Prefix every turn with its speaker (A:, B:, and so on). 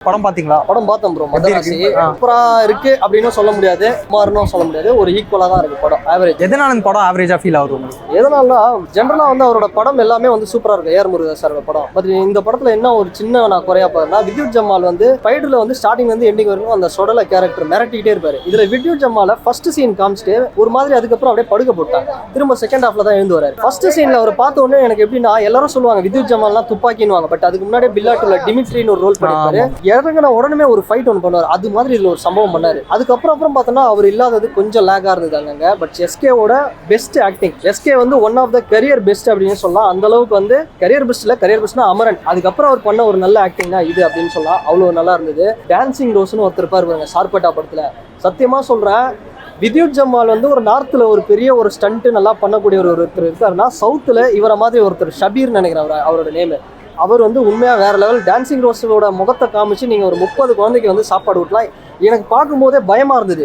A: படம் பாத்தீங்களா?
B: படம் பார்த்தோம் ப்ரோ. மதராசி சூப்பரா இருக்கு அப்படின்னு சொல்ல முடியாது, சுமார்னும் சொல்ல முடியாது, ஒரு ஈக்குவலா தான் இருக்கு படம். ஆவரேஜ்.
A: எதனால இந்த படம் ஆவரேஜா ஃபீல் ஆகுது உங்களுக்கு?
B: எதனாலனா ஜென்ரலா வந்து அவரோட படம் எல்லாமே வந்து சூப்பரா இருக்கும், ஏஆர் முருகதாஸ் சாரோட படம். பட் இந்த படத்துல என்ன ஒரு சின்ன நான் குறையா பாருன்னா, வித்யுத் ஜமால் வந்து ஃபைட்ல வந்து ஸ்டார்டிங் வந்து எண்டிங் வரைக்கும் அந்த சொடல கேரக்டர் மிரட்டிட்டே இருப்பாரு. இதுல வித்யுத் ஜமால ஃபர்ஸ்ட் சீன் காமிச்சிட்டு ஒரு மாதிரி அதுக்கப்புறம் அப்படியே படுக்க போட்டாங்க. திரும்ப செகண்ட் ஹாஃப்ல தான் எழுந்து வராரு. ஃபர்ஸ்ட் சீன்ல அவர் பார்த்த உடனே எனக்கு எப்படின்னா, எல்லாரும் சொல்லுவாங்க வித்யுத் ஜமால்னா துப்பாக்கின்னுவாங்க, பட் அதுக்கு முன்னாடி பில்லாட்டுல டிமிட்ரின்னு ஒரு ரோல் பண்ணிருப்பாரு. இறங்கின உடனே ஒரு ஃபைட் ஒன்று பண்ணுவார், அது மாதிரி இதுல ஒரு சம்பவம் பண்ணாரு. அதுக்கப்புறம் பார்த்தோன்னா அவர் இல்லாதது கொஞ்சம் லேகா இருந்தது அங்கங்க. பட் எஸ்கேவோட பெஸ்ட் ஆக்டிங், எஸ்கே வந்து one of the career best அப்படின்னு சொல்லலாம். அந்த அளவுக்கு வந்து கரியர் பெஸ்ட்ல கரியர் பெஸ்ட்னா அமரன், அதுக்கப்புறம் அவர் பண்ண ஒரு நல்ல ஆக்டிங்னா இது அப்படின்னு சொல்லலாம். அவ்வளவு நல்லா இருந்தது. டான்சிங் ரோஸ்னு ஒருத்தர் பாருங்க சார்பட்டா படத்துல, சத்தியமா சொல்றேன் வித்யுத் ஜமால் வந்து ஒரு நார்த்ல ஒரு பெரிய ஒரு ஸ்டண்ட் நல்லா பண்ணக்கூடிய ஒருத்தர் இருக்காருன்னா, சவுத்துல இவரை மாதிரி ஒருத்தர் ஷபீர் நினைக்கிறேன் அவரோட நேம். அவர் வந்து உண்மையா வேற லெவல். டான்சிங் ரோஸோட முகத்தை காமிச்சு நீங்க ஒரு 30 குழந்தைக்கு வந்து சாப்பாடு ஊட்டலாம். எனக்கு பார்க்கும்போதே பயமா இருந்தது.